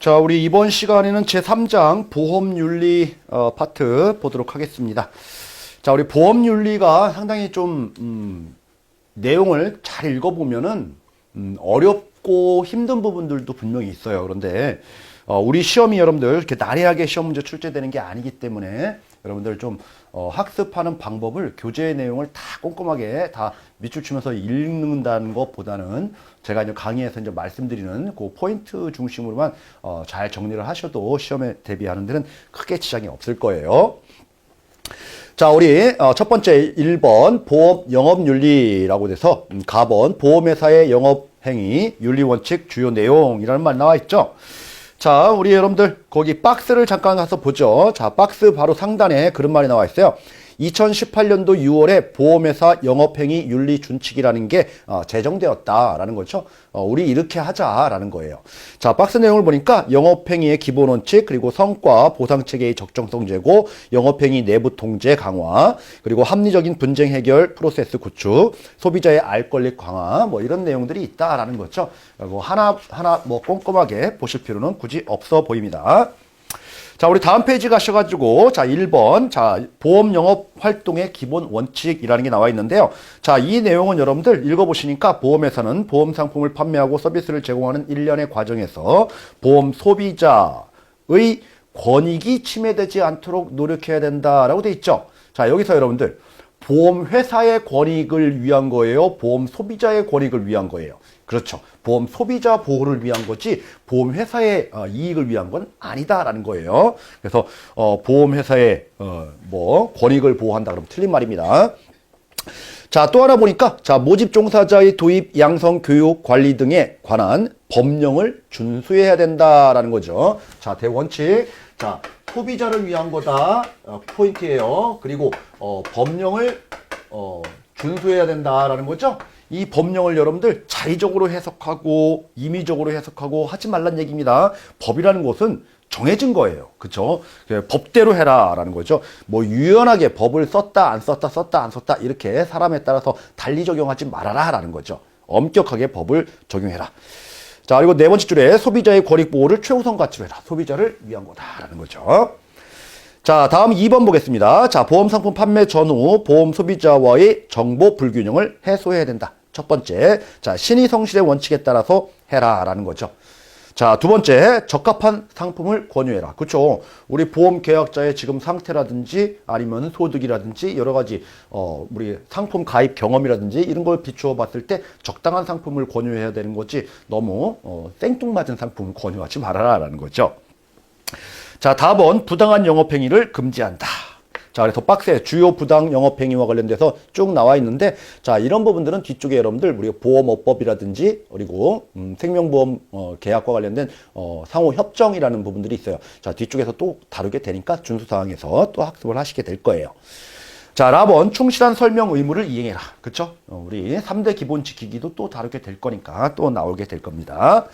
자, 우리 이번 시간에는 제3장 보험윤리 파트 보도록 하겠습니다. 자, 우리 보험윤리가 상당히 좀 내용을 잘 읽어보면은 어렵고 힘든 부분들도 분명히 있어요. 그런데 우리 시험이 여러분들 이렇게 난해하게 시험 문제 출제되는 게 아니기 때문에 여러분들 좀 학습하는 방법을, 교재의 내용을 다 꼼꼼하게 다 밑줄 치면서 읽는다는 것보다는 제가 이제 강의에서 이제 말씀드리는 그 포인트 중심으로만 잘 정리를 하셔도 시험에 대비하는 데는 크게 지장이 없을 거예요. 자, 우리 첫 번째 1번 보험 영업윤리라고 돼서 가번 보험회사의 영업행위 윤리원칙 주요 내용이라는 말 나와 있죠. 자, 우리 여러분들 거기 박스를 잠깐 가서 보죠. 자, 박스 바로 상단에 그런 말이 나와 있어요. 2018년도 6월에 보험회사 영업행위 윤리 준칙이라는 게 제정되었다라는 거죠. 우리 이렇게 하자라는 거예요. 자, 박스 내용을 보니까 영업행위의 기본 원칙, 그리고 성과 보상체계의 적정성 제고, 영업행위 내부 통제 강화, 그리고 합리적인 분쟁 해결 프로세스 구축, 소비자의 알 권리 강화, 뭐 이런 내용들이 있다라는 거죠. 하나하나 뭐 꼼꼼하게 보실 필요는 굳이 없어 보입니다. 자, 우리 다음 페이지 가셔가지고, 자, 1번, 자, 보험 영업 활동의 기본 원칙이라는 게 나와 있는데요. 자, 이 내용은 여러분들 읽어보시니까 보험회사는 보험 상품을 판매하고 서비스를 제공하는 일련의 과정에서 보험 소비자의 권익이 침해되지 않도록 노력해야 된다라고 돼 있죠. 자, 여기서 여러분들, 보험회사의 권익을 위한 거예요? 보험 소비자의 권익을 위한 거예요? 그렇죠. 보험 소비자 보호를 위한 거지 보험회사의 이익을 위한 건 아니다라는 거예요. 그래서 보험회사의 뭐 권익을 보호한다 그러면 틀린 말입니다. 자, 또 하나 보니까 자, 모집 종사자의 도입, 양성, 교육, 관리 등에 관한 법령을 준수해야 된다라는 거죠. 자, 대원칙. 자, 소비자를 위한 거다. 포인트예요. 그리고 법령을 준수해야 된다라는 거죠. 이 법령을 여러분들 자의적으로 해석하고 임의적으로 해석하고 하지 말란 얘기입니다. 법이라는 것은 정해진 거예요. 그쵸? 법대로 해라 라는 거죠. 뭐 유연하게 법을 썼다 안 썼다 썼다 안 썼다 이렇게 사람에 따라서 달리 적용하지 말아라 라는 거죠. 엄격하게 법을 적용해라. 자, 그리고 네 번째 줄에 소비자의 권익 보호를 최우선 가치로 해라. 소비자를 위한 거다라는 거죠. 자, 다음 2번 보겠습니다. 자, 보험 상품 판매 전후 보험 소비자와의 정보 불균형을 해소해야 된다. 첫 번째, 자, 신의 성실의 원칙에 따라서 해라 라는 거죠. 자, 두 번째, 적합한 상품을 권유해라. 그렇죠? 우리 보험 계약자의 지금 상태라든지 아니면 소득이라든지 여러 가지 우리 상품 가입 경험이라든지 이런 걸 비추어 봤을 때 적당한 상품을 권유해야 되는 거지 너무 생뚱맞은 상품을 권유하지 말아라 라는 거죠. 자, 다음은 부당한 영업행위를 금지한다. 자, 그래서 박스에 주요 부당 영업행위와 관련돼서 쭉 나와 있는데, 자, 이런 부분들은 뒤쪽에 여러분들 우리가 보험업법이라든지 그리고 생명보험 계약과 관련된 상호 협정이라는 부분들이 있어요. 자, 뒤쪽에서 또 다루게 되니까 준수사항에서 또 학습을 하시게 될 거예요. 자, 라번 충실한 설명 의무를 이행해라. 그쵸? 우리 3대 기본 지키기도 또 다루게 될 거니까 또 나오게 될 겁니다.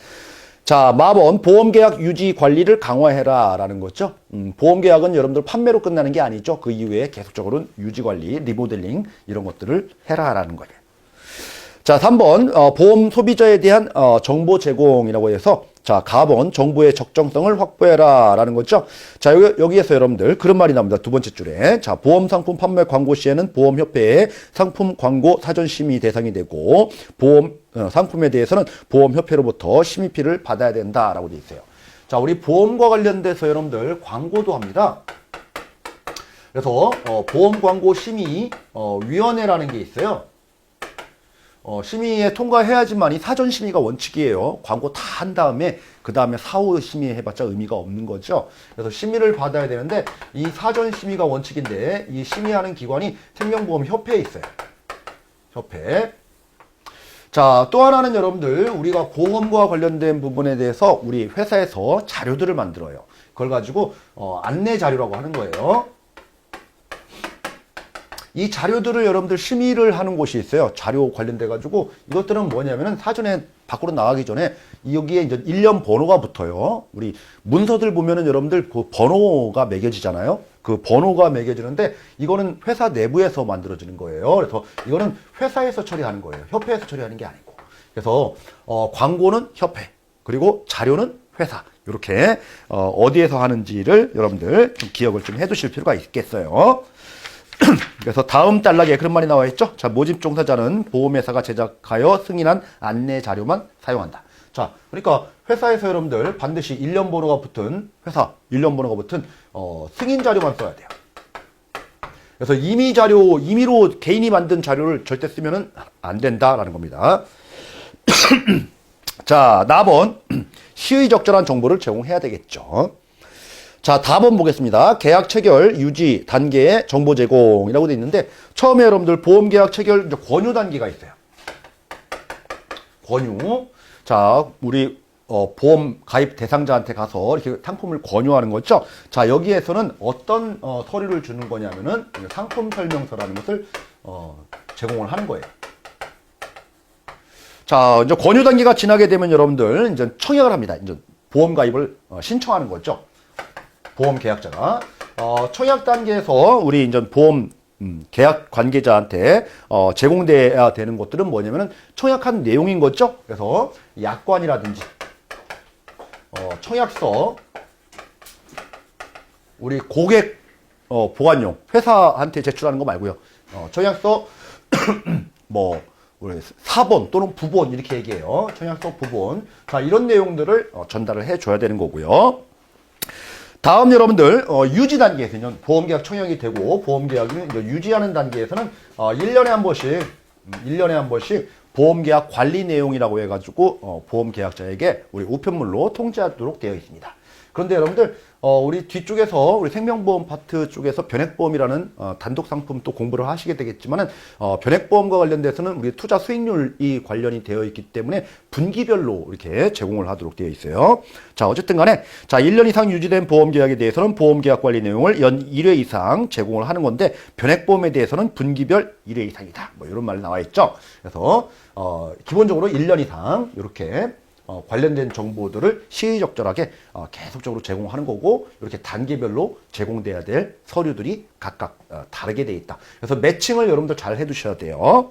자, 마번 보험계약 유지 관리를 강화해라 라는 거죠. 보험계약은 여러분들 판매로 끝나는 게 아니죠. 그 이후에 계속적으로 유지관리, 리모델링 이런 것들을 해라 라는 거예요. 자, 3번 보험 소비자에 대한 정보 제공이라고 해서 자, 가번 정보의 적정성을 확보해라 라는 거죠. 자, 여기에서 여러분들 그런 말이 나옵니다. 두 번째 줄에. 자, 보험 상품 판매 광고 시에는 보험협회의 상품 광고 사전 심의 대상이 되고 보험 상품에 대해서는 보험협회로부터 심의피를 받아야 된다라고 되어 있어요. 자, 우리 보험과 관련돼서 여러분들 광고도 합니다. 그래서 보험 광고 심의 위원회라는 게 있어요. 심의에 통과해야지만이 사전 심의가 원칙이에요. 광고 다 한 다음에 그 다음에 사후 심의 해봤자 의미가 없는 거죠. 그래서 심의를 받아야 되는데 이 사전 심의가 원칙인데 이 심의하는 기관이 생명보험협회에 있어요. 협회. 자, 또 하나는 여러분들 우리가 보험과 관련된 부분에 대해서 우리 회사에서 자료들을 만들어요. 그걸 가지고 안내 자료라고 하는 거예요. 이 자료들을 여러분들 심의를 하는 곳이 있어요. 자료 관련돼 가지고 이것들은 뭐냐면은 사전에 밖으로 나가기 전에 여기에 이제 일련 번호가 붙어요. 우리 문서들 보면은 여러분들 그 번호가 매겨지잖아요. 그 번호가 매겨지는데 이거는 회사 내부에서 만들어지는 거예요. 그래서 이거는 회사에서 처리하는 거예요. 협회에서 처리하는 게 아니고. 그래서 광고는 협회, 그리고 자료는 회사. 이렇게 어디에서 하는지를 여러분들 좀 기억을 좀 해두실 필요가 있겠어요. 그래서 다음 단락에 그런 말이 나와 있죠. 자, 모집 종사자는 보험회사가 제작하여 승인한 안내 자료만 사용한다. 자, 그러니까 회사에서 여러분들 반드시 일련 번호가 붙은 회사 일련 번호가 붙은 승인 자료만 써야 돼요. 그래서 임의로 개인이 만든 자료를 절대 쓰면은 안 된다라는 겁니다. 자, 4번 시의적절한 정보를 제공해야 되겠죠. 자, 다음 보겠습니다. 계약 체결 유지 단계의 정보 제공이라고 되어 있는데 처음에 여러분들 보험 계약 체결 이제 권유 단계가 있어요. 권유. 자, 우리 보험 가입 대상자한테 가서 이렇게 상품을 권유하는 거죠. 자, 여기에서는 어떤 서류를 주는 거냐면은 상품 설명서라는 것을 제공을 하는 거예요. 자, 이제 권유 단계가 지나게 되면 여러분들 이제 청약을 합니다. 이제 보험 가입을 신청하는 거죠. 보험 계약자가 청약 단계에서 우리 이제 보험 계약 관계자한테 제공돼야 되는 것들은 뭐냐면은 청약한 내용인 거죠. 그래서 약관이라든지 청약서, 우리 고객 보관용 회사한테 제출하는 거 말고요. 청약서 뭐 우리 사본 또는 부본 이렇게 얘기해요. 청약서 부본. 자, 이런 내용들을 전달을 해줘야 되는 거고요. 다음 여러분들 유지 단계에서 보험계약 청약이 되고 보험계약을 유지하는 단계에서는 1년에 한 번씩 보험계약 관리 내용이라고 해가지고 보험계약자에게 우리 우편물로 통지하도록 되어 있습니다. 그런데 여러분들 우리 뒤쪽에서 우리 생명보험 파트 쪽에서 변액보험이라는 단독 상품 또 공부를 하시게 되겠지만은 변액보험과 관련돼서는 우리 투자 수익률이 관련이 되어 있기 때문에 분기별로 이렇게 제공을 하도록 되어 있어요. 자, 어쨌든 간에 자, 1년 이상 유지된 보험 계약에 대해서는 보험 계약 관리 내용을 연 1회 이상 제공을 하는 건데 변액보험에 대해서는 분기별 1회 이상이다. 뭐 이런 말이 나와 있죠. 그래서 기본적으로 1년 이상 이렇게 관련된 정보들을 시의적절하게 계속적으로 제공하는 거고 이렇게 단계별로 제공돼야 될 서류들이 각각 다르게 돼 있다. 그래서 매칭을 여러분들 잘 해두셔야 돼요.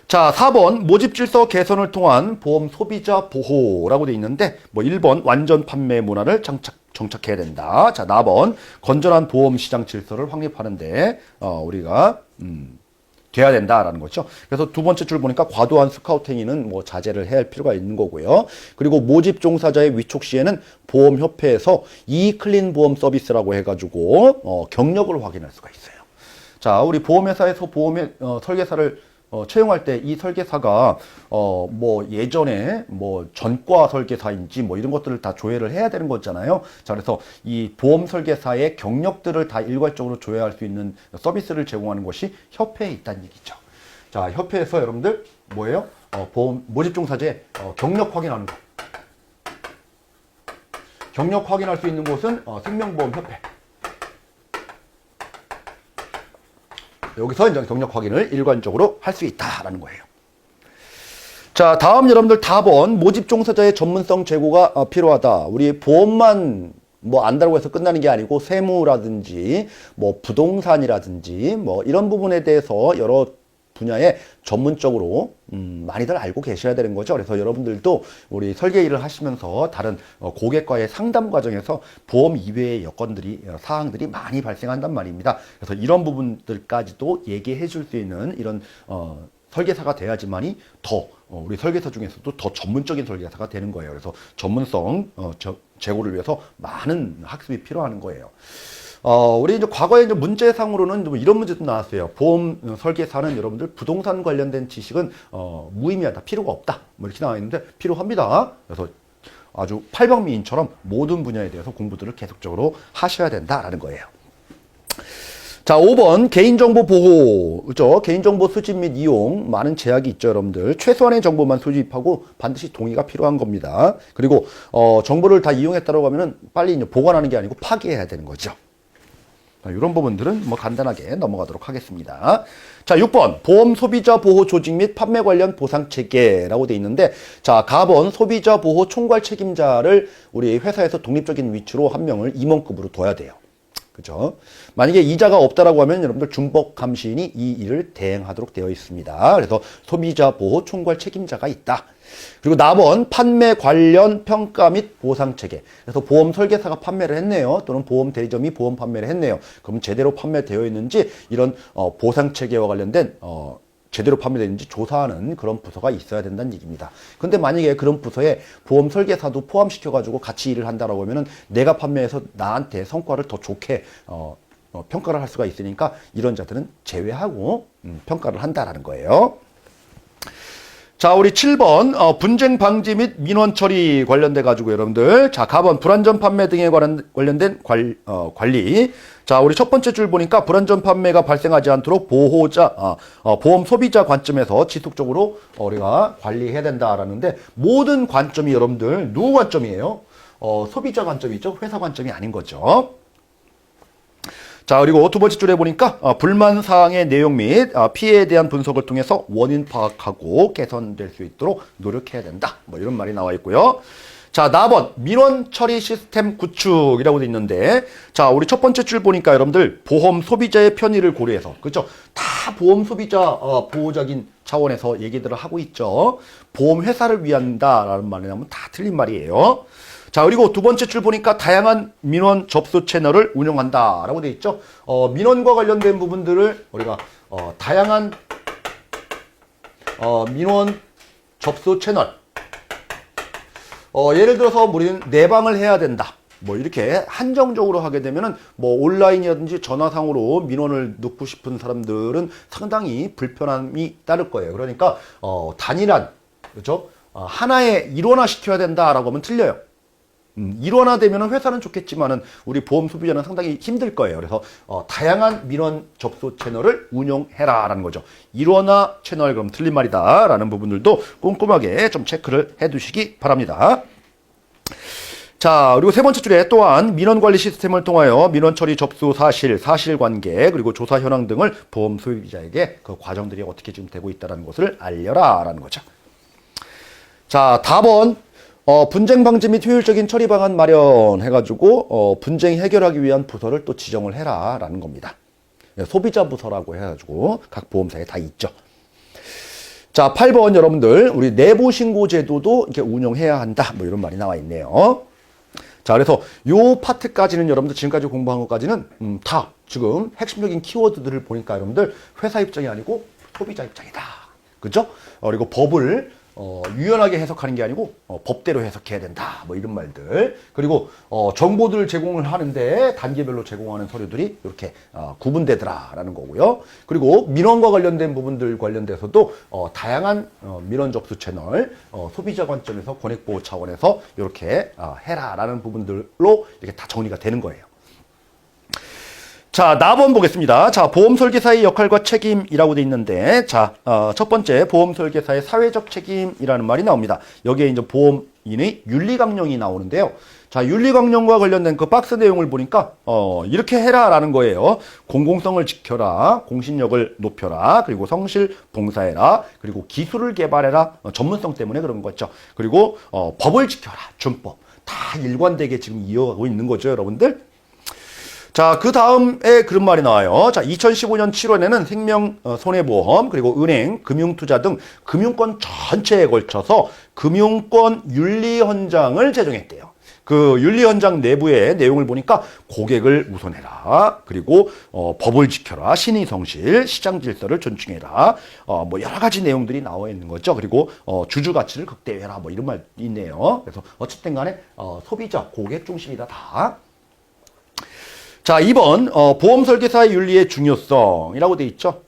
자, 4번 모집질서 개선을 통한 보험 소비자 보호라고 돼 있는데 뭐 1번 완전 판매 문화를 정착해야 된다. 자, 4번 건전한 보험 시장 질서를 확립하는데 우리가 돼야 된다라는 거죠. 그래서 두 번째 줄 보니까 과도한 스카우트 행위는 뭐 자제를 해야 할 필요가 있는 거고요. 그리고 모집 종사자의 위촉 시에는 보험협회에서 이클린 보험 서비스라고 해가지고 경력을 확인할 수가 있어요. 자, 우리 보험회사에서 설계사를 채용할 때 이 설계사가 뭐 예전에 뭐 전과 설계사인지 뭐 이런 것들을 다 조회를 해야 되는 거잖아요. 자, 그래서 이 보험 설계사의 경력들을 다 일괄적으로 조회할 수 있는 서비스를 제공하는 것이 협회에 있다는 얘기죠. 자, 협회에서 여러분들 뭐예요? 보험 모집 종사자의 경력 확인하는 거. 경력 확인할 수 있는 곳은 생명보험협회. 여기서 이제 경력 확인을 일관적으로 할 수 있다라는 거예요. 자, 다음 여러분들 답은 모집 종사자의 전문성 제고가 필요하다. 우리 보험만 뭐 안다고 해서 끝나는 게 아니고 세무라든지 뭐 부동산이라든지 뭐 이런 부분에 대해서 여러 분야에 전문적으로 많이들 알고 계셔야 되는 거죠. 그래서 여러분들도 우리 설계 일을 하시면서 다른 고객과의 상담 과정에서 보험 이외의 사항들이 많이 발생한단 말입니다. 그래서 이런 부분들까지도 얘기해 줄 수 있는 이런 설계사가 돼야지만이 더 우리 설계사 중에서도 더 전문적인 설계사가 되는 거예요. 그래서 전문성 제고를 위해서 많은 학습이 필요한 거예요. 우리 이제 과거에 이제 문제상으로는 뭐 이런 문제도 나왔어요. 보험 설계사는 여러분들 부동산 관련된 지식은 무의미하다, 필요가 없다. 뭐 이렇게 나와 있는데 필요합니다. 그래서 아주 팔방미인처럼 모든 분야에 대해서 공부들을 계속적으로 하셔야 된다라는 거예요. 자, 5번 개인정보 보호, 그죠? 개인정보 수집 및 이용 많은 제약이 있죠, 여러분들. 최소한의 정보만 수집하고 반드시 동의가 필요한 겁니다. 그리고 정보를 다 이용했다고 하면은 빨리 이제 보관하는 게 아니고 파기해야 되는 거죠. 이런 부분들은 뭐 간단하게 넘어가도록 하겠습니다. 자, 6번 보험 소비자 보호 조직 및 판매 관련 보상 체계라고 돼 있는데, 자, 가번 소비자 보호 총괄 책임자를 우리 회사에서 독립적인 위치로 한 명을 임원급으로 둬야 돼요. 그죠? 만약에 이자가 없다라고 하면 여러분들 준법감시인이 이 일을 대행하도록 되어 있습니다. 그래서 소비자 보호 총괄 책임자가 있다. 그리고 남원 판매 관련 평가 및 보상 체계. 그래서 보험 설계사가 판매를 했네요. 또는 보험 대리점이 보험 판매를 했네요. 그럼 제대로 판매되어 있는지 이런 보상 체계와 관련된 제대로 판매되는지 조사하는 그런 부서가 있어야 된다는 얘기입니다. 근데 만약에 그런 부서에 보험 설계사도 포함시켜가지고 같이 일을 한다라고 하면은 내가 판매해서 나한테 성과를 더 좋게 평가를 할 수가 있으니까 이런 자들은 제외하고 평가를 한다라는 거예요. 자, 우리 7번 분쟁 방지 및 민원 처리 관련돼 가지고 여러분들, 자, 가번 불안전 판매 등에 관련된 관리. 자, 우리 첫 번째 줄 보니까 불안전 판매가 발생하지 않도록 보험 소비자 관점에서 지속적으로 우리가 관리해야 된다라는데, 모든 관점이 여러분들 누구 관점이에요? 소비자 관점이죠. 회사 관점이 아닌 거죠. 자, 그리고 두 번째 줄에 보니까 불만 사항의 내용 및 피해에 대한 분석을 통해서 원인 파악하고 개선될 수 있도록 노력해야 된다. 뭐 이런 말이 나와 있고요. 자, 4번 민원 처리 시스템 구축이라고 돼 있는데, 자, 우리 첫 번째 줄 보니까 여러분들 보험 소비자의 편의를 고려해서, 그렇죠? 다 보험 소비자 보호적인 차원에서 얘기들을 하고 있죠. 보험 회사를 위한다라는 말이라면 다 틀린 말이에요. 자, 그리고 두 번째 줄 보니까 다양한 민원 접수 채널을 운영한다라고 돼 있죠. 민원과 관련된 부분들을 우리가 다양한 민원 접수 채널, 예를 들어서 우리는 내방을 해야 된다. 뭐 이렇게 한정적으로 하게 되면은 뭐 온라인이라든지 전화상으로 민원을 넣고 싶은 사람들은 상당히 불편함이 따를 거예요. 그러니까 단일한, 그렇죠? 하나의 일원화 시켜야 된다라고 하면 틀려요. 일원화되면 회사는 좋겠지만은 우리 보험 소비자는 상당히 힘들 거예요. 그래서 다양한 민원 접수 채널을 운영해라라는 거죠. 일원화 채널, 그럼 틀린 말이다라는 부분들도 꼼꼼하게 좀 체크를 해두시기 바랍니다. 자, 그리고 세 번째 줄에 또한 민원 관리 시스템을 통하여 민원 처리 접수 사실, 사실관계, 그리고 조사 현황 등을 보험 소비자에게 그 과정들이 어떻게 지금 되고 있다는 것을 알려라라는 거죠. 자, 답은 분쟁 방지 및 효율적인 처리 방안 마련해가지고 분쟁 해결하기 위한 부서를 또 지정을 해라라는 겁니다. 소비자 부서라고 해가지고 각 보험사에 다 있죠. 자, 8번 여러분들, 우리 내부 신고 제도도 이렇게 운영해야 한다. 뭐 이런 말이 나와 있네요. 자, 그래서 요 파트까지는 여러분들 지금까지 공부한 것까지는 다 지금 핵심적인 키워드들을 보니까 여러분들 회사 입장이 아니고 소비자 입장이다. 그죠? 그리고 법을 유연하게 해석하는 게 아니고 법대로 해석해야 된다. 뭐 이런 말들. 그리고 정보들을 제공을 하는데 단계별로 제공하는 서류들이 이렇게 구분되더라라는 거고요. 그리고 민원과 관련된 부분들 관련돼서도 다양한 민원 접수 채널, 소비자 관점에서 권익보호 차원에서 이렇게 해라라는 부분들로 이렇게 다 정리가 되는 거예요. 자, 4번 보겠습니다. 자, 보험 설계사의 역할과 책임이라고 돼 있는데, 자, 첫 번째 보험 설계사의 사회적 책임이라는 말이 나옵니다. 여기에 이제 보험인의 윤리 강령이 나오는데요. 자, 윤리 강령과 관련된 그 박스 내용을 보니까 이렇게 해라라는 거예요. 공공성을 지켜라, 공신력을 높여라, 그리고 성실 봉사해라, 그리고 기술을 개발해라, 전문성 때문에 그런 거죠. 그리고 법을 지켜라, 준법. 다 일관되게 지금 이어가고 있는 거죠, 여러분들. 자, 그 다음에 그런 말이 나와요. 자, 2015년 7월에는 생명 손해보험, 그리고 은행, 금융투자 등 금융권 전체에 걸쳐서 금융권 윤리헌장을 제정했대요. 그 윤리헌장 내부의 내용을 보니까 고객을 우선해라, 그리고 법을 지켜라, 신의성실, 시장 질서를 존중해라, 뭐 여러 가지 내용들이 나와 있는 거죠. 그리고 주주 가치를 극대화해라, 뭐 이런 말이 있네요. 그래서 어쨌든 간에 소비자, 고객 중심이다 다. 자, 2번 보험 설계사의 윤리의 중요성이라고 돼 있죠.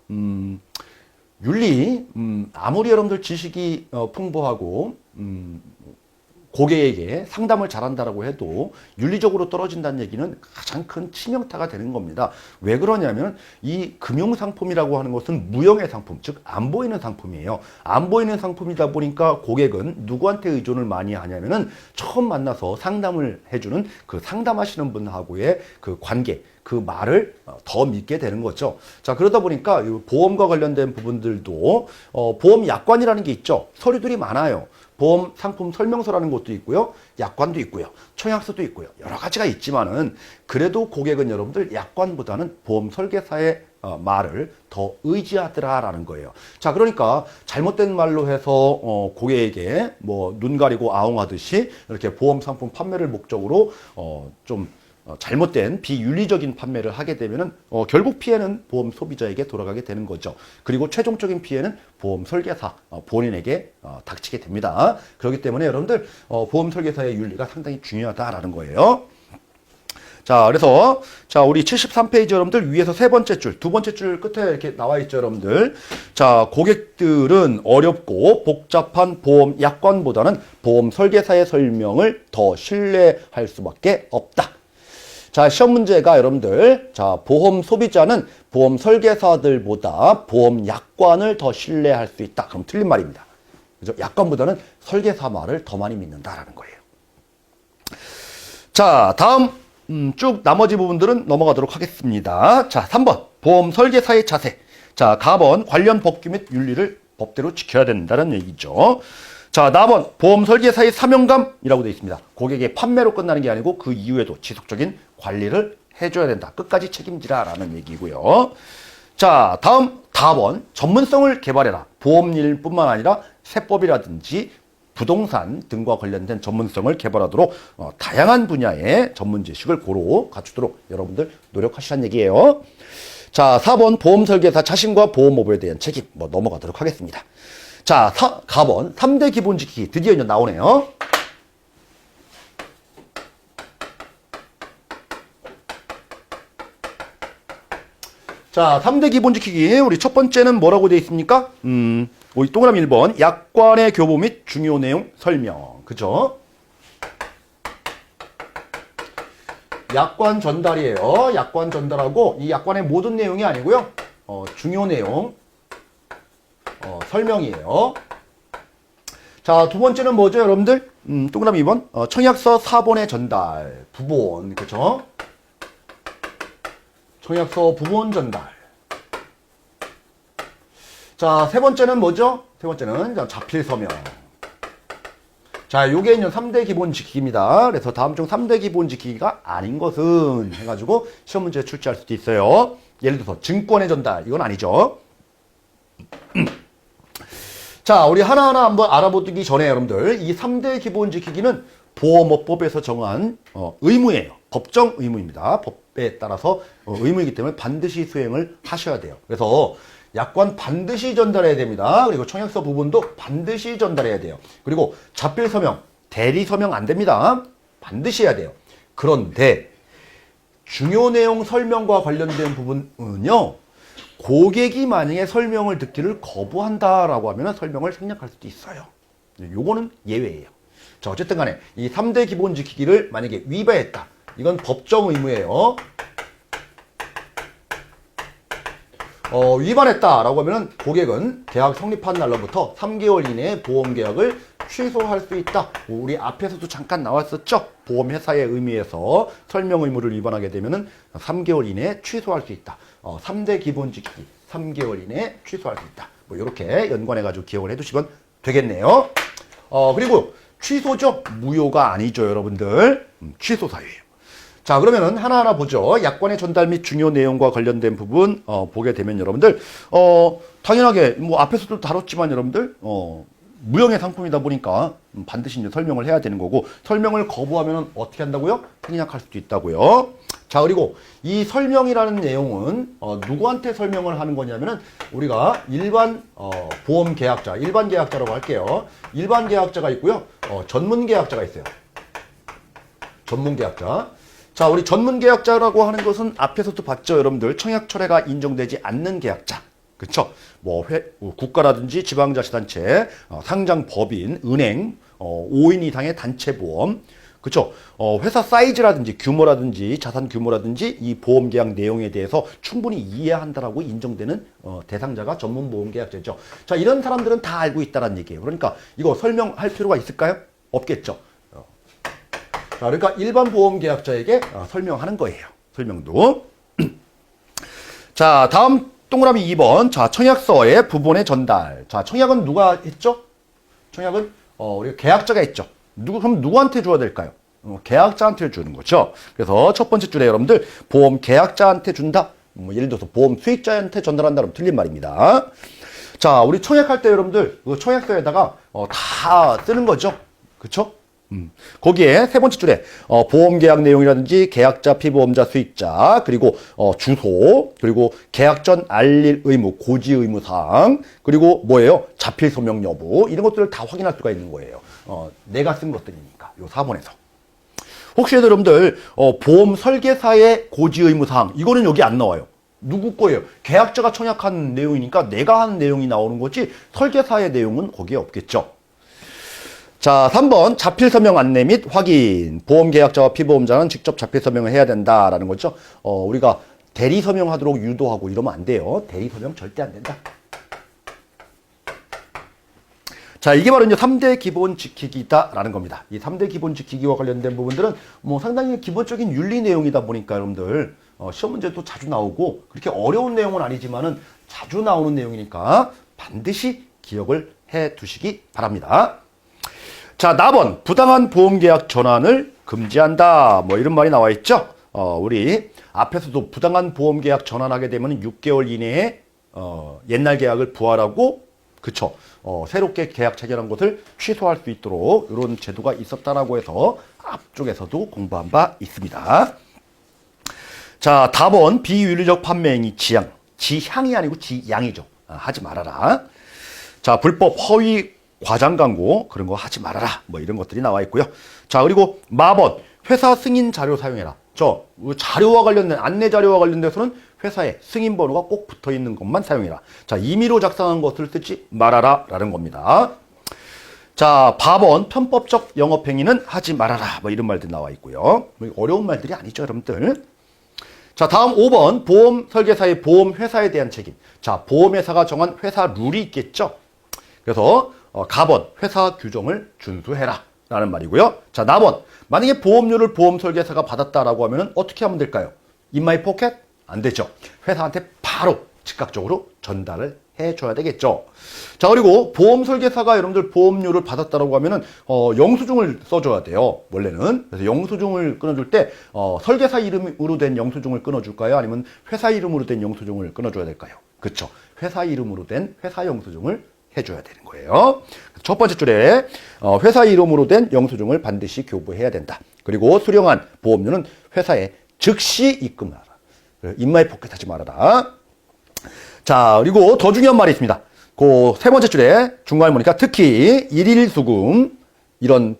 윤리, 아무리 여러분들 지식이 풍부하고 고객에게 상담을 잘한다라고 해도 윤리적으로 떨어진다는 얘기는 가장 큰 치명타가 되는 겁니다. 왜 그러냐면 이 금융상품이라고 하는 것은 무형의 상품, 즉 안 보이는 상품이에요. 안 보이는 상품이다 보니까 고객은 누구한테 의존을 많이 하냐면은 처음 만나서 상담을 해주는 그 상담하시는 분하고의 그 관계, 그 말을 더 믿게 되는 거죠. 자, 그러다 보니까 이 보험과 관련된 부분들도 보험 약관이라는 게 있죠. 서류들이 많아요. 보험 상품 설명서라는 것도 있고요. 약관도 있고요. 청약서도 있고요. 여러 가지가 있지만은 그래도 고객은 여러분들 약관보다는 보험 설계사의 말을 더 의지하더라라는 거예요. 자, 그러니까 잘못된 말로 해서 고객에게 뭐 눈 가리고 아웅하듯이 이렇게 보험 상품 판매를 목적으로 좀 잘못된 비윤리적인 판매를 하게 되면은 결국 피해는 보험 소비자에게 돌아가게 되는 거죠. 그리고 최종적인 피해는 보험 설계사 본인에게 닥치게 됩니다. 그렇기 때문에 여러분들 보험 설계사의 윤리가 상당히 중요하다라는 거예요. 자, 그래서 자, 우리 73페이지 여러분들 위에서 세 번째 줄, 두 번째 줄 끝에 이렇게 나와 있죠, 여러분들. 자, 고객들은 어렵고 복잡한 보험 약관보다는 보험 설계사의 설명을 더 신뢰할 수밖에 없다. 자, 시험 문제가 여러분들, 자, 보험 소비자는 보험 설계사들보다 보험 약관을 더 신뢰할 수 있다. 그럼 틀린 말입니다. 그죠? 약관보다는 설계사 말을 더 많이 믿는다라는 거예요. 자, 다음 쭉 나머지 부분들은 넘어가도록 하겠습니다. 자, 3번 보험 설계사의 자세. 자, 4번 관련 법규 및 윤리를 법대로 지켜야 된다는 얘기죠. 자, 4번 보험 설계사의 사명감이라고 되어 있습니다. 고객의 판매로 끝나는 게 아니고 그 이후에도 지속적인 관리를 해줘야 된다. 끝까지 책임지라라는 얘기고요. 자, 다음 4번 전문성을 개발해라. 보험일뿐만 아니라 세법이라든지 부동산 등과 관련된 전문성을 개발하도록 다양한 분야의 전문 지식을 고루 갖추도록 여러분들 노력하시라는 얘기예요. 자, 4번 보험 설계사 자신과 보험업에 대한 책임 넘어가도록 하겠습니다. 자, 4번 3대 기본 지키기 드디어 이제 나오네요. 자, 3대 기본 지키기 우리 첫 번째는 뭐라고 되어 있습니까? 우리 동그라미 1번 약관의 교부 및 중요 내용 설명. 그죠? 약관 전달이에요. 약관 전달하고 이 약관의 모든 내용이 아니고요. 중요 내용 설명이에요. 자, 두 번째는 뭐죠, 여러분들? 동그라미 2번 청약서 사본의 전달 부본. 그죠? 청약서 부본 전달. 자, 세 번째는 뭐죠? 세 번째는 자필 서명. 자, 요게 이제 3대 기본 지키기입니다. 그래서 다음 중 3대 기본 지키기가 아닌 것은 해가지고 시험 문제에 출제할 수도 있어요. 예를 들어서 증권의 전달. 이건 아니죠. 자, 우리 하나하나 한번 알아보기 전에 여러분들 이 3대 기본 지키기는 보험업법에서 정한 의무예요. 법정 의무입니다. 법에 따라서 의무이기 때문에 반드시 수행을 하셔야 돼요. 그래서 약관 반드시 전달해야 됩니다. 그리고 청약서 부분도 반드시 전달해야 돼요. 그리고 자필 서명, 대리 서명 안 됩니다. 반드시 해야 돼요. 그런데 중요 내용 설명과 관련된 부분은요. 고객이 만약에 설명을 듣기를 거부한다라고 하면 설명을 생략할 수도 있어요. 요거는 예외예요. 자, 어쨌든 간에 이 3대 기본 지키기를 만약에 위반했다. 이건 법정 의무예요. 위반했다라고 하면은 고객은 계약 성립한 날로부터 3개월 이내에 보험계약을 취소할 수 있다. 우리 앞에서도 잠깐 나왔었죠. 보험회사의 의미에서 설명 의무를 위반하게 되면은 3개월 이내에 취소할 수 있다. 3대 기본 지키기 3개월 이내에 취소할 수 있다. 뭐 이렇게 연관해가지고 기억을 해두시면 되겠네요. 그리고 취소죠. 무효가 아니죠, 여러분들. 취소 사유예요. 자, 그러면은 하나하나 보죠. 약관의 전달 및 중요 내용과 관련된 부분 보게 되면 여러분들 당연하게 뭐 앞에서도 다뤘지만 여러분들 무형의 상품이다 보니까 반드시 이제 설명을 해야 되는 거고 설명을 거부하면 어떻게 한다고요? 생략할 수도 있다고요. 자, 그리고 이 설명이라는 내용은 누구한테 설명을 하는 거냐면은 우리가 일반 보험 계약자, 일반 계약자라고 할게요. 일반 계약자가 있고요. 전문 계약자가 있어요. 전문 계약자. 자, 우리 전문 계약자라고 하는 것은 앞에서도 봤죠, 여러분들. 청약 철회가 인정되지 않는 계약자. 그쵸? 뭐, 국가라든지 지방자치단체, 상장 법인, 은행, 5인 이상의 단체 보험. 그쵸? 회사 사이즈라든지 규모라든지 자산 규모라든지 이 보험 계약 내용에 대해서 충분히 이해한다라고 인정되는 대상자가 전문 보험 계약자죠. 자, 이런 사람들은 다 알고 있다는 얘기예요. 그러니까 이거 설명할 필요가 있을까요? 없겠죠. 자, 그러니까 일반 보험 계약자에게 설명하는 거예요. 설명도. 자, 다음 동그라미 2번. 자, 청약서의 부본의 전달. 자, 청약은 누가 했죠? 청약은 우리 계약자가 했죠. 그럼 누구한테 줘야 될까요? 계약자한테 주는 거죠. 그래서 첫 번째 줄에 여러분들 보험 계약자한테 준다. 예를 들어서 보험 수익자한테 전달한다 그러면 틀린 말입니다. 자, 우리 청약할 때 여러분들 그 청약서에다가 다 쓰는 거죠. 그쵸? 거기에 세 번째 줄에 보험 계약 내용이라든지 계약자, 피보험자, 수익자, 그리고 주소, 그리고 계약 전 알릴 의무, 고지 의무 사항, 그리고 뭐예요? 자필 소명 여부, 이런 것들을 다 확인할 수가 있는 거예요. 내가 쓴 것들이니까 요 4번에서. 혹시 여러분들 보험 설계사의 고지 의무 사항, 이거는 여기 안 나와요. 누구 거예요? 계약자가 청약한 내용이니까 내가 하는 내용이 나오는 거지 설계사의 내용은 거기에 없겠죠. 자, 3번 자필 서명 안내 및 확인. 보험 계약자와 피보험자는 직접 자필 서명을 해야 된다라는 거죠. 우리가 대리 서명하도록 유도하고 이러면 안 돼요. 대리 서명 절대 안 된다. 자, 이게 바로 이제 3대 기본 지키기다라는 겁니다. 이 3대 기본 지키기와 관련된 부분들은 뭐 상당히 기본적인 윤리 내용이다 보니까 여러분들 시험 문제도 자주 나오고 그렇게 어려운 내용은 아니지만은 자주 나오는 내용이니까 반드시 기억을 해 두시기 바랍니다. 자, 4번 부당한 보험계약 전환을 금지한다. 뭐 이런 말이 나와 있죠. 우리 앞에서도 부당한 보험계약 전환하게 되면 6개월 이내에 옛날 계약을 부활하고 그쵸. 새롭게 계약 체결한 것을 취소할 수 있도록 이런 제도가 있었다라고 해서 앞쪽에서도 공부한 바 있습니다. 자, 4번 비윤리적 판매행위 지향. 지향이 아니고 지양이죠. 하지 말아라. 자, 불법 허위 과장 광고 그런 거 하지 말아라. 뭐 이런 것들이 나와 있고요. 자, 그리고 마번 회사 승인 자료 사용해라. 자료와 관련된 안내 자료와 관련돼서는 회사에 승인 번호가 꼭 붙어 있는 것만 사용해라. 자, 임의로 작성한 것을 쓰지 말아라 라는 겁니다. 자, 4번 편법적 영업행위는 하지 말아라. 뭐 이런 말들이 나와 있고요. 어려운 말들이 아니죠, 여러분들. 자, 다음 5번 보험 설계사의 보험 회사에 대한 책임. 자, 보험회사가 정한 회사 룰이 있겠죠. 그래서 가번 회사 규정을 준수해라 라는 말이고요. 자, 나번 만약에 보험료를 보험 설계사가 받았다라고 하면 어떻게 하면 될까요? In my pocket? 안 되죠. 회사한테 바로 즉각적으로 전달을 해줘야 되겠죠. 자, 그리고 보험 설계사가 여러분들 보험료를 받았다라고 하면은 영수증을 써줘야 돼요. 원래는. 그래서 영수증을 끊어줄 때 설계사 이름으로 된 영수증을 끊어줄까요? 아니면 회사 이름으로 된 영수증을 끊어줘야 될까요? 그쵸. 회사 이름으로 된 회사 영수증을 해줘야 되는 거예요. 첫 번째 줄에 회사 이름으로 된 영수증을 반드시 교부해야 된다. 그리고 수령한 보험료는 회사에 즉시 입금하라. 인마이 포켓 하지 말아라. 자, 그리고 더 중요한 말이 있습니다. 그 세 번째 줄에 중간에 보니까 특히 일일 수금 이런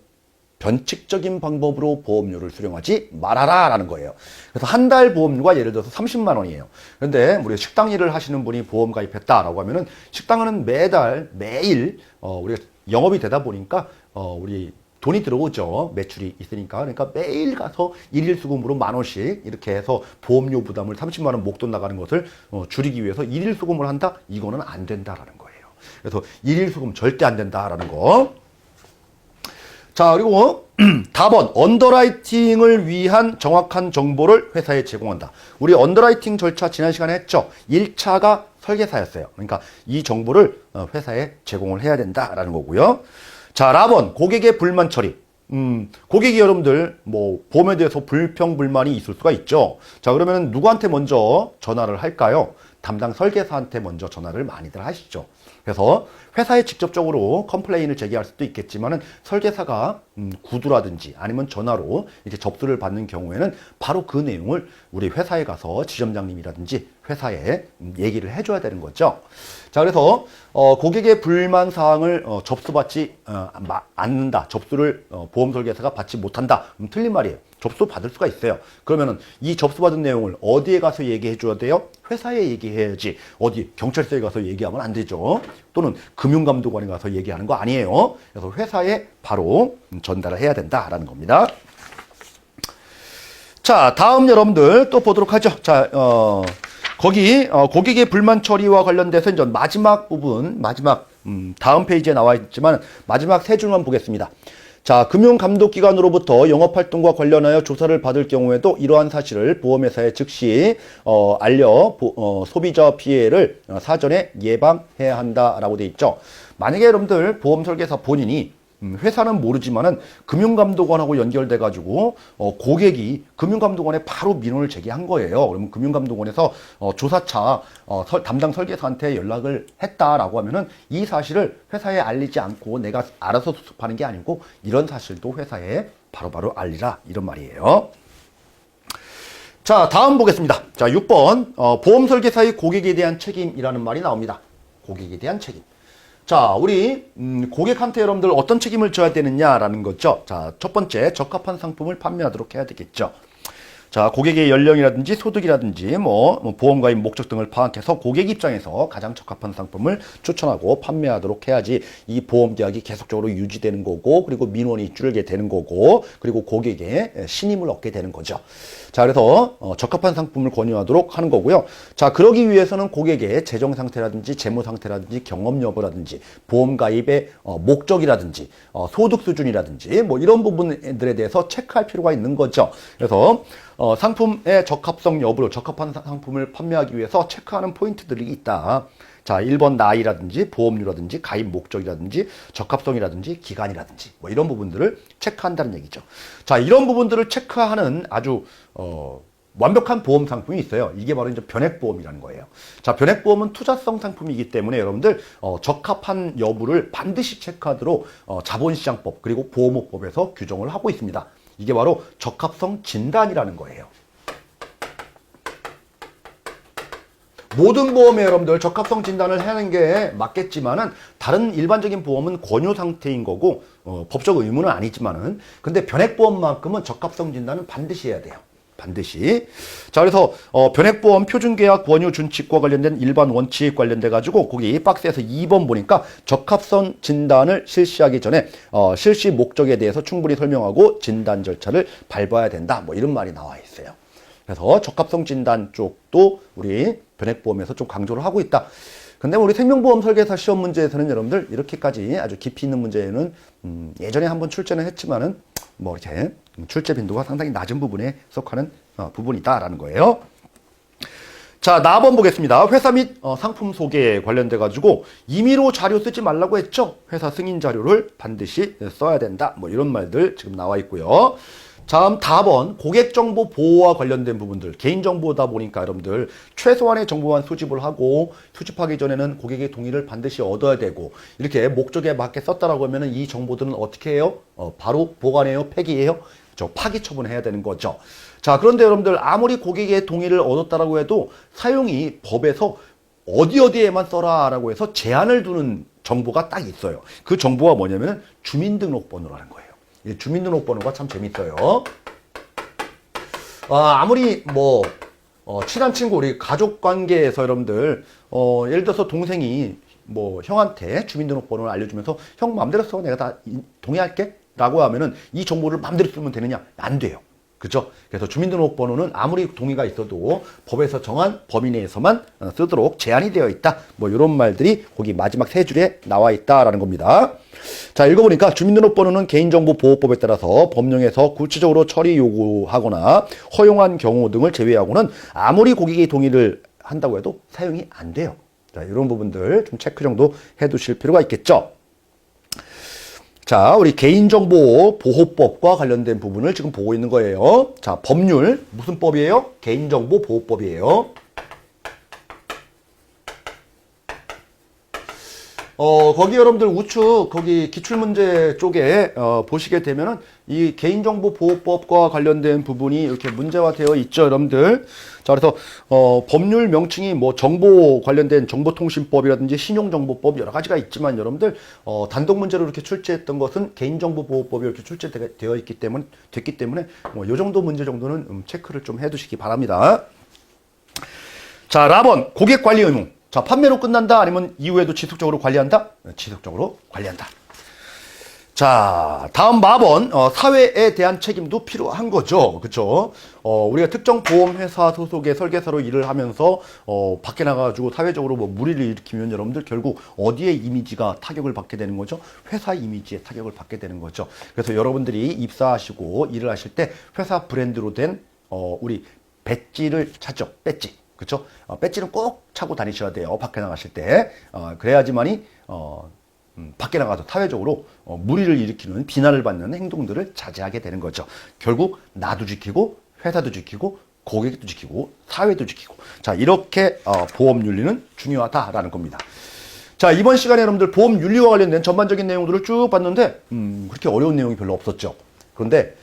변칙적인 방법으로 보험료를 수령하지 말아라 라는 거예요. 그래서 한 달 보험료가 예를 들어서 30만 원이에요. 그런데 우리 식당 일을 하시는 분이 보험 가입했다라고 하면은 식당은 매일 우리가 영업이 되다 보니까 우리 돈이 들어오죠. 매출이 있으니까. 그러니까 매일 가서 일일 수금으로 10,000원씩 이렇게 해서 보험료 부담을 30만 원 목돈 나가는 것을 줄이기 위해서 일일 수금을 한다? 이거는 안 된다라는 거예요. 그래서 일일 수금 절대 안 된다라는 거. 자, 그리고 4번 언더라이팅을 위한 정확한 정보를 회사에 제공한다. 우리 언더라이팅 절차 지난 시간에 했죠. 1차가 설계사였어요. 그러니까 이 정보를 회사에 제공을 해야 된다라는 거고요. 자, 라번 고객의 불만 처리. 고객이 여러분들 뭐 보험에 대해서 불평 불만이 있을 수가 있죠. 자, 그러면 누구한테 먼저 전화를 할까요? 담당 설계사한테 먼저 전화를 많이들 하시죠. 그래서 회사에 직접적으로 컴플레인을 제기할 수도 있겠지만은 설계사가 구두라든지 아니면 전화로 이렇게 접수를 받는 경우에는 바로 그 내용을 우리 회사에 가서 지점장님이라든지 회사에 얘기를 해줘야 되는 거죠. 자, 그래서 고객의 불만 사항을 접수받지 않는다. 접수를 보험 설계사가 받지 못한다. 틀린 말이에요. 접수 받을 수가 있어요. 그러면은 이 접수받은 내용을 어디에 가서 얘기해 줘야 돼요? 회사에 얘기해야지. 어디 경찰서에 가서 얘기하면 안 되죠. 또는 금융감독원에 가서 얘기하는 거 아니에요. 그래서 회사에 바로 전달을 해야 된다라는 겁니다. 자, 다음 여러분들 또 보도록 하죠. 자, 거기 고객의 불만 처리와 관련돼서 이제 마지막 부분, 다음 페이지에 나와 있지만 마지막 세 줄만 보겠습니다. 자, 금융감독기관으로부터 영업활동과 관련하여 조사를 받을 경우에도 이러한 사실을 보험회사에 즉시 알려 소비자 피해를 사전에 예방해야 한다라고 되어 있죠. 만약에 여러분들 보험설계사 본인이 회사는 모르지만은 금융감독원하고 연결돼 가지고 고객이 금융감독원에 바로 민원을 제기한 거예요. 그러면 금융감독원에서 조사차 담당 설계사한테 연락을 했다라고 하면은 이 사실을 회사에 알리지 않고 내가 알아서 수습하는 게 아니고 이런 사실도 회사에 바로바로 알리라 이런 말이에요. 자, 다음 보겠습니다. 자, 6번 보험설계사의 고객에 대한 책임이라는 말이 나옵니다. 고객에 대한 책임. 자, 우리 고객한테 여러분들 어떤 책임을 져야 되느냐라는 거죠. 자, 첫 번째, 적합한 상품을 판매하도록 해야 되겠죠. 자, 고객의 연령이라든지 소득이라든지 보험가입 목적 등을 파악해서 고객 입장에서 가장 적합한 상품을 추천하고 판매하도록 해야지 이 보험 계약이 계속적으로 유지되는 거고, 그리고 민원이 줄게 되는 거고, 그리고 고객의 신임을 얻게 되는 거죠. 자, 그래서 적합한 상품을 권유하도록 하는 거고요. 자, 그러기 위해서는 고객의 재정 상태라든지 재무 상태라든지 경험 여부라든지 보험 가입의 목적이라든지 소득 수준이라든지 이런 부분들에 대해서 체크할 필요가 있는 거죠. 그래서 상품의 적합성 여부를, 적합한 상품을 판매하기 위해서 체크하는 포인트들이 있다. 자, 1번 나이라든지 보험료라든지 가입 목적이라든지 적합성이라든지 기간이라든지 이런 부분들을 체크한다는 얘기죠. 자, 이런 부분들을 체크하는 아주 완벽한 보험 상품이 있어요. 이게 바로 이제 변액보험이라는 거예요. 자, 변액보험은 투자성 상품이기 때문에 여러분들 적합한 여부를 반드시 체크하도록 자본시장법 그리고 보험업법에서 규정을 하고 있습니다. 이게 바로 적합성 진단이라는 거예요. 모든 보험에 여러분들 적합성 진단을 하는 게 맞겠지만은 다른 일반적인 보험은 권유 상태인 거고 법적 의무는 아니지만은 근데 변액보험만큼은 적합성 진단은 반드시 해야 돼요. 반드시. 자, 그래서 변액보험 표준계약 권유 준칙과 관련된 일반 원칙 관련돼 가지고 거기 박스에서 2번 보니까 적합성 진단을 실시하기 전에 실시 목적에 대해서 충분히 설명하고 진단 절차를 밟아야 된다. 이런 말이 나와 있어요. 그래서 적합성 진단 쪽도 우리 변액보험에서 좀 강조를 하고 있다. 근데 우리 생명보험 설계사 시험 문제에서는 여러분들 이렇게까지 아주 깊이 있는 문제는 예전에 한번 출제는 했지만은 이렇게 출제 빈도가 상당히 낮은 부분에 속하는 부분이다라는 거예요. 자, 4번 보겠습니다. 회사 및 상품 소개에 관련돼 가지고 임의로 자료 쓰지 말라고 했죠. 회사 승인 자료를 반드시 써야 된다. 이런 말들 지금 나와 있고요. 다음 4번 고객정보 보호와 관련된 부분들, 개인정보다 보니까 여러분들 최소한의 정보만 수집을 하고 수집하기 전에는 고객의 동의를 반드시 얻어야 되고 이렇게 목적에 맞게 썼다라고 하면은 이 정보들은 어떻게 해요? 바로 보관해요? 폐기해요? 파기 처분해야 되는 거죠. 자, 그런데 여러분들 아무리 고객의 동의를 얻었다라고 해도 사용이 법에서 어디에만 써라라고 해서 제한을 두는 정보가 딱 있어요. 그 정보가 뭐냐면은 주민등록번호라는 거예요. 주민등록번호가 참 재밌어요. 아무리 친한 친구, 우리 가족 관계에서 여러분들, 예를 들어서 동생이 형한테 주민등록번호를 알려주면서 형 마음대로 써. 내가 다 동의할게. 라고 하면은 이 정보를 마음대로 쓰면 되느냐? 안 돼요. 그죠? 그래서 주민등록번호는 아무리 동의가 있어도 법에서 정한 범위 내에서만 쓰도록 제한이 되어 있다. 이런 말들이 거기 마지막 세 줄에 나와 있다라는 겁니다. 자, 읽어보니까 주민등록번호는 개인정보보호법에 따라서 법령에서 구체적으로 처리 요구하거나 허용한 경우 등을 제외하고는 아무리 고객이 동의를 한다고 해도 사용이 안 돼요. 자, 이런 부분들 좀 체크 정도 해 두실 필요가 있겠죠. 자, 우리 개인정보 보호법과 관련된 부분을 지금 보고 있는 거예요. 자, 법률 무슨 법이에요? 개인정보 보호법이에요. 거기 여러분들 우측 거기 기출문제 쪽에 보시게 되면은 이 개인정보보호법과 관련된 부분이 이렇게 문제화되어 있죠, 여러분들. 자, 그래서 법률 명칭이 정보 관련된 정보통신법이라든지 신용정보법 여러 가지가 있지만 여러분들 단독 문제로 이렇게 출제했던 것은 개인정보보호법이 이렇게 출제되어 됐기 때문에 요 정도 문제 정도는 체크를 좀 해두시기 바랍니다. 자, 4번 고객관리 의무. 자, 판매로 끝난다? 아니면 이후에도 지속적으로 관리한다? 지속적으로 관리한다. 자, 다음 마번, 사회에 대한 책임도 필요한 거죠. 그쵸? 우리가 특정 보험회사 소속의 설계사로 일을 하면서, 밖에 나가가지고 사회적으로 뭐 무리를 일으키면 여러분들 결국 어디에 이미지가 타격을 받게 되는 거죠? 회사 이미지에 타격을 받게 되는 거죠. 그래서 여러분들이 입사하시고 일을 하실 때 회사 브랜드로 된, 우리 배지를 찾죠. 배지. 그쵸? 배지는 꼭 차고 다니셔야 돼요. 밖에 나가실 때. 그래야지만이, 밖에 나가서 사회적으로 무리를 일으키는 비난을 받는 행동들을 자제하게 되는 거죠. 결국 나도 지키고 회사도 지키고 고객도 지키고 사회도 지키고 자 이렇게 보험윤리는 중요하다라는 겁니다. 자 이번 시간에 여러분들 보험윤리와 관련된 전반적인 내용들을 쭉 봤는데 그렇게 어려운 내용이 별로 없었죠. 그런데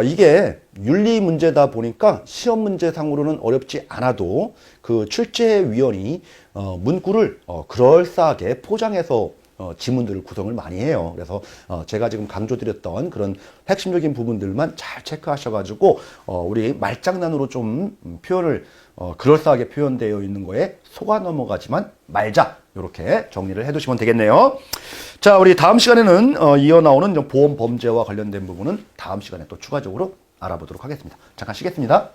이게 윤리 문제다 보니까 시험 문제상으로는 어렵지 않아도 그 출제위원이 문구를 그럴싸하게 포장해서 지문들을 구성을 많이 해요. 그래서 제가 지금 강조드렸던 그런 핵심적인 부분들만 잘 체크하셔가지고 우리 말장난으로 좀 표현을 그럴싸하게 표현되어 있는 거에 속아 넘어가지만 말자 이렇게 정리를 해두시면 되겠네요. 자 우리 다음 시간에는 이어 나오는 보험 범죄와 관련된 부분은 다음 시간에 또 추가적으로 알아보도록 하겠습니다. 잠깐 쉬겠습니다.